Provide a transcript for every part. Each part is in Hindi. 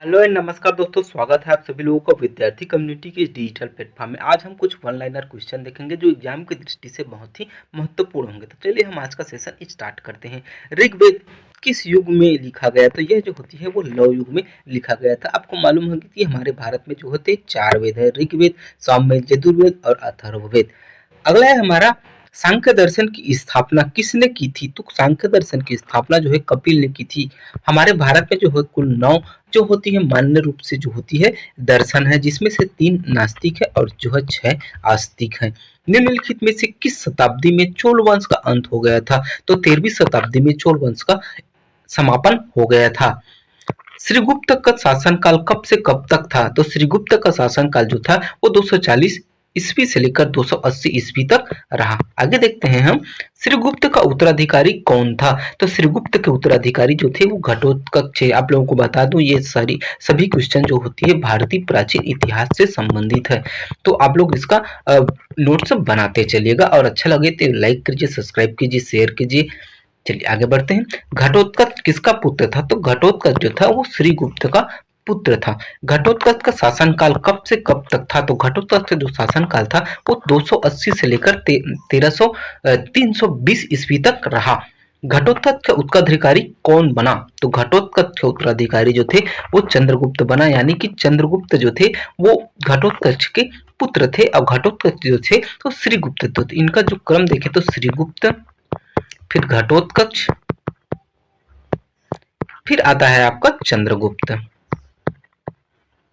हेलो एंड नमस्कार दोस्तों, स्वागत है आप सभी लोगों का विद्यार्थी कम्युनिटी के इस डिजिटल प्लेटफॉर्म में। आज हम कुछ वन लाइनर क्वेश्चन देखेंगे जो एग्जाम की दृष्टि से बहुत ही महत्वपूर्ण होंगे। तो चलिए हम आज का सेशन स्टार्ट करते हैं। ऋग्वेद किस युग में लिखा गया? तो यह जो होती है वो लव युग में लिखा गया था। आपको मालूम होगा कि हमारे भारत में जो होते हैं चार वेद है, ऋग्वेद, सामवेद, यजुर्वेद और अथर्ववेद। अगला है हमारा, सांख्य दर्शन की स्थापना किसने की थी? तो सांख्य दर्शन की स्थापना जो है कपिल ने की थी। हमारे भारत में जो है कुल 9 जो होती है मान्य रूप से जो होती है दर्शन है, जिसमें से 3 नास्तिक है और जो है 6 आस्तिक है। निम्नलिखित में से किस शताब्दी में चोल वंश का अंत हो गया था? तो 13वीं शताब्दी में चोल वंश का समापन हो गया था। श्रीगुप्त का शासनकाल कब से कब तक था? तो श्रीगुप्त का शासनकाल जो था वो 240 ईस्वी से लेकर 280 ईस्वी तक रहा। आगे देखते हैं हम, श्रीगुप्त का उत्तराधिकारी कौन था? तो श्रीगुप्त के उत्तराधिकारी जो थे वो घटोत्कच थे। आप लोगों को बता दूं ये सारी सभी क्वेश्चन जो होती है भारतीय प्राचीन इतिहास से संबंधित है। तो आप लोग इसका नोट्स बनाते चलिएगा और अच्छा लगे तो लाइक कीजिए, सब्सक्राइब कीजिए, शेयर कीजिए। चलिए आगे बढ़ते हैं। घटोत्कच किसका पुत्र था? तो घटोत्कच जो था वो श्रीगुप्त का पुत्र था। घटोत्कच का शासनकाल कब से कब तक था? तो घटोत्कच का जो शासनकाल था वो 280 से लेकर 320 ईस्वी तक रहा। घटोत्कच का उत्तराधिकारी कौन बना? तो घटोत्कच के उत्तराधिकारी जो थे वो चंद्रगुप्त बना, यानी कि चंद्रगुप्त जो थे वो घटोत्कच के पुत्र थे और घटोत्कच जो थे तो श्रीगुप्त थे। तो इनका जो क्रम देखें तो श्रीगुप्त, फिर घटोत्कच, फिर आता है आपका चंद्रगुप्त।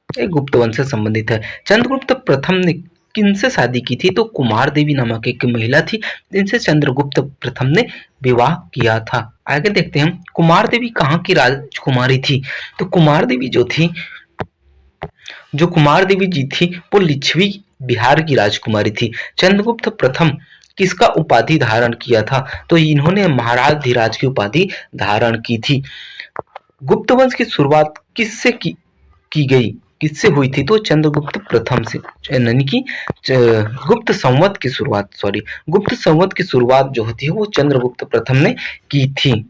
एक गुप्त वंश से संबंधित है। चंद्रगुप्त प्रथम ने किनसे शादी की थी? तो कुमार देवी नामक एक महिला थी, जिनसे चंद्रगुप्त प्रथम ने विवाह किया था। आगे देखते हैं, कुमार देवी कहाँ की राजकुमारी थी? तो कुमार देवी जो थी, जो कुमार देवी जी थी वो लिच्छवी बिहार की राजकुमारी थी। चंद्रगुप्त प्रथम किसका उपाधि धारण किया था? तो इन्होंने महाराज धीराज की उपाधि धारण की थी। गुप्त वंश की शुरुआत किससे की गई, किससे हुई थी? तो चंद्रगुप्त प्रथम से, यानी कि गुप्त संवत की शुरुआत, गुप्त संवत की शुरुआत जो होती है वो चंद्रगुप्त प्रथम ने की थी।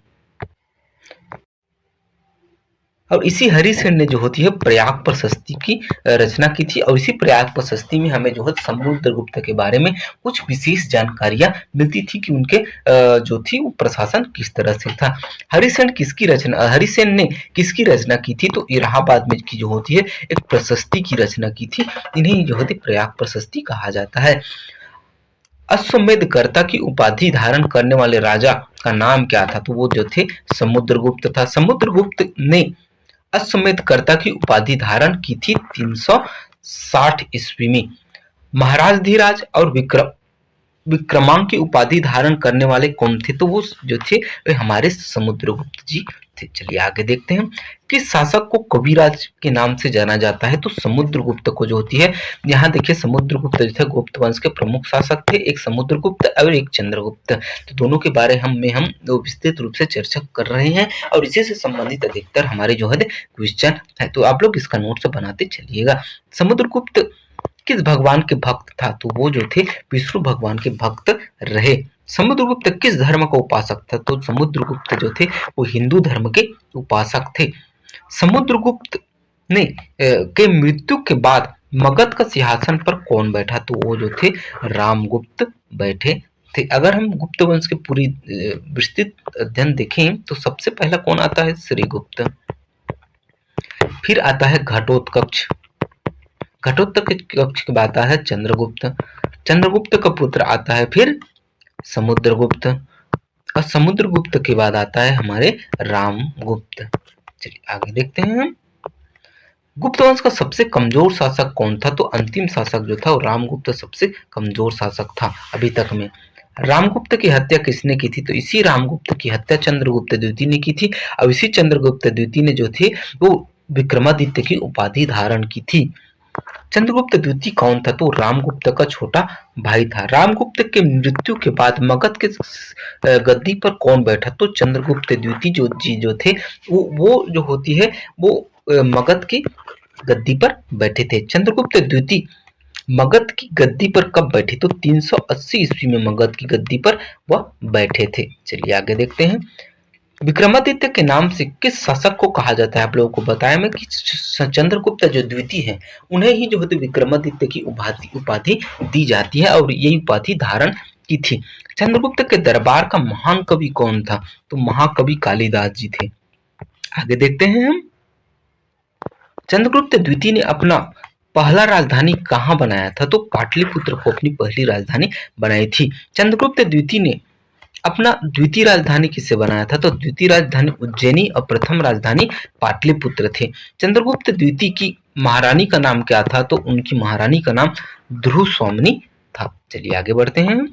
और इसी हरिसेन ने जो होती है प्रयाग प्रशस्ति की रचना की थी और इसी प्रयाग प्रशस्ति में हमें जो है समुद्रगुप्त के बारे में कुछ विशेष जानकारियां मिलती थी कि उनके जो थी वो प्रशासन किस तरह से था। हरिसेन ने किसकी रचना की थी? तो इलाहाबाद में की जो होती है एक प्रशस्ति की रचना की थी। इन्हें जो होती प्रयाग प्रशस्ति कहा जाता है। अश्वमेधकर्ता की उपाधि धारण करने वाले राजा का नाम क्या था? तो वो जो थे समुद्रगुप्त था। समुद्रगुप्त ने अश्वमेधकर्ता की उपाधि धारण की थी 360 ईस्वी में। महाराज धीराज और विक्रमांक की उपाधि धारण करने वाले कौन थे? तो वो जो थे वे हमारे समुद्रगुप्त जी थे। चलिए आगे देखते हैं, किस शासक को कविराज के नाम से जाना जाता है? तो समुद्रगुप्त को जो होती है, यहाँ देखिए समुद्रगुप्त जो थे गुप्त वंश के प्रमुख शासक थे, एक समुद्रगुप्त और एक चंद्रगुप्त। तो दोनों के बारे में हम विस्तृत रूप से चर्चा कर रहे हैं और इसी से संबंधित अधिकतर हमारे जो है क्वेश्चन है, तो आप लोग इसका नोट्स बनाते चलिएगा। समुद्रगुप्त किस भगवान के भक्त था? तो वो जो थे विष्णु भगवान के भक्त रहे। समुद्रगुप्त किस धर्म का उपासक था? तो समुद्रगुप्त जो थे वो हिंदू धर्म के उपासक थे। समुद्रगुप्त ने के मृत्यु के बाद मगध का सिंहासन पर कौन बैठा? तो वो जो थे रामगुप्त बैठे थे। अगर हम गुप्त वंश के पूरी विस्तृत अध्ययन देखें तो सबसे पहला कौन आता है? श्रीगुप्त, फिर आता है घटोत्कच, घटोत्कच के बाद आता है चंद्रगुप्त, चंद्रगुप्त का पुत्र आता है फिर समुद्रगुप्त और समुद्रगुप्त के बाद आता है हमारे रामगुप्त। चलिए आगे देखते हैं, गुप्त वंश का सबसे कमजोर शासक कौन था? तो अंतिम शासक जो था वो रामगुप्त सबसे कमजोर शासक था अभी तक में। रामगुप्त की हत्या किसने की थी? तो इसी रामगुप्त की हत्या चंद्रगुप्त द्वितीय ने की थी और इसी चंद्रगुप्त द्वितीय ने जो थे वो विक्रमादित्य की उपाधि धारण की थी। चंद्रगुप्त द्वितीय कौन था? तो रामगुप्त का छोटा भाई था। रामगुप्त के मृत्यु के बाद मगध के गद्दी पर कौन बैठा? तो चंद्रगुप्त द्वितीय जो थे वो जो होती है वो मगध की गद्दी पर बैठे थे। चंद्रगुप्त द्वितीय मगध की गद्दी पर कब बैठे? तो 380 ईस्वी में मगध की गद्दी पर वह बैठे थे। चलिए आगे देखते हैं, विक्रमादित्य के नाम से किस शासक को कहा जाता है? आप लोगों को बताया मैं कि चंद्रगुप्त जो द्वितीय है उन्हें ही जो है विक्रमादित्य की उपाधि उपाधि दी जाती है और यही उपाधि धारण की थी। चंद्रगुप्त के दरबार का महान कवि कौन था? तो महाकवि कालिदास जी थे। आगे देखते हैं हम। चंद्रगुप्त द्वितीय ने अपना पहला राजधानी कहाँ बनाया था? तो पाटलिपुत्र को अपनी पहली राजधानी बनाई थी। चंद्रगुप्त द्वितीय ने अपना द्वितीय राजधानी किससे बनाया था? तो द्वितीय राजधानी उज्जैनी और प्रथम राजधानी पाटलिपुत्र थे। चंद्रगुप्त द्वितीय की महारानी का नाम क्या था? तो उनकी महारानी का नाम ध्रुव स्वामिनी था। चलिए आगे बढ़ते हैं।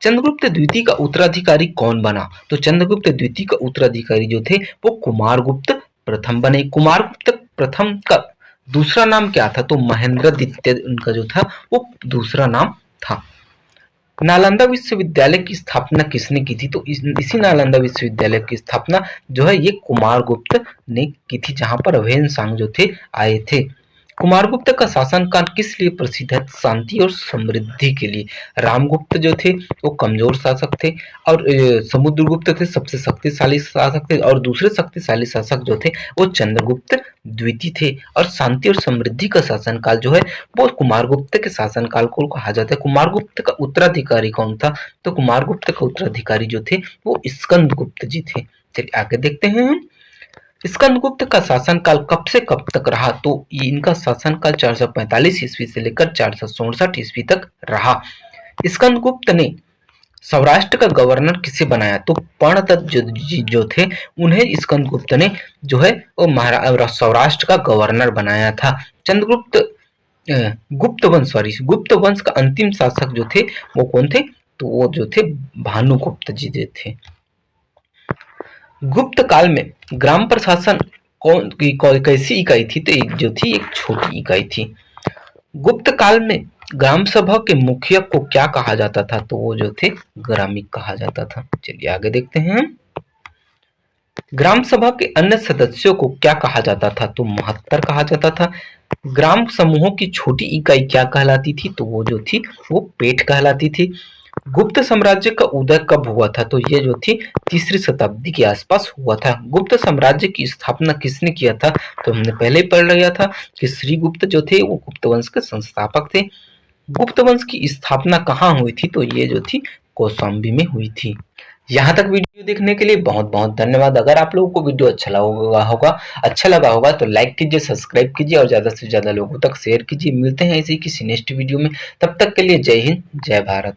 चंद्रगुप्त द्वितीय का उत्तराधिकारी कौन बना? तो चंद्रगुप्त द्वितीय का उत्तराधिकारी जो थे वो कुमारगुप्त प्रथम बने। कुमारगुप्त प्रथम का दूसरा नाम क्या था? तो महेंद्रदित्य उनका जो था वो दूसरा नाम था। नालंदा विश्वविद्यालय की स्थापना किसने की थी? तो इसी नालंदा विश्वविद्यालय की स्थापना जो है ये कुमारगुप्त ने की थी, जहां पर ह्वेन-सांग जो थे आए थे। कुमारगुप्त का शासनकाल किस लिए प्रसिद्ध है? शांति और समृद्धि के लिए। रामगुप्त जो थे वो कमजोर शासक थे और समुद्रगुप्त थे सबसे शक्तिशाली शासक थे और दूसरे शक्तिशाली शासक जो थे वो चंद्रगुप्त द्वितीय थे। और शांति और समृद्धि का शासनकाल जो है वो कुमारगुप्त के शासनकाल को कहा जाता है। कुमारगुप्त का उत्तराधिकारी कौन था? तो कुमारगुप्त का उत्तराधिकारी जो थे वो स्कंदगुप्त जी थे। चलिए आगे देखते हैं हम। स्कंदगुप्त का शासनकाल कब से कब तक रहा? तो इनका शासनकाल 445 ईस्वी से लेकर 467 ईस्वी तक रहा। स्कंदगुप्त ने सौराष्ट्र का गवर्नर किसे बनाया? तो पर्णदत्त जो थे उन्हें स्कंदगुप्त ने जो है वो सौराष्ट्र का गवर्नर बनाया था। चंद्रगुप्त गुप्त वंश का अंतिम शासक जो थे वो कौन थे? तो वो जो थे भानुगुप्त जी थे। गुप्त काल में ग्राम प्रशासन कैसी इकाई थी? तो एक जो थी एक छोटी इकाई थी। गुप्त काल में ग्राम सभा के मुखिया को क्या कहा जाता था? तो वो जो थे ग्रामिक कहा जाता था। चलिए आगे देखते हैं। ग्राम सभा के अन्य सदस्यों को क्या कहा जाता था? तो महत्तर कहा जाता था। ग्राम समूहों की छोटी इकाई क्या कहलाती थी? तो वो जो थी वो पेठ कहलाती थी। गुप्त साम्राज्य का उदय कब हुआ था? तो ये जो थी तीसरी शताब्दी के आसपास हुआ था। गुप्त साम्राज्य की स्थापना किसने किया था? तो हमने पहले ही पढ़ लिया था कि श्रीगुप्त जो थे वो गुप्त वंश के संस्थापक थे। गुप्त वंश की स्थापना कहाँ हुई थी? तो ये जो थी कौशाम्बी में हुई थी। यहाँ तक वीडियो देखने के लिए बहुत बहुत धन्यवाद। अगर आप लोगों को वीडियो अच्छा लगा होगा तो लाइक कीजिए, सब्सक्राइब कीजिए और ज्यादा से ज्यादा लोगों तक शेयर कीजिए। मिलते हैं ऐसे ही किसी नेक्स्ट वीडियो में, तब तक के लिए जय हिंद, जय भारत।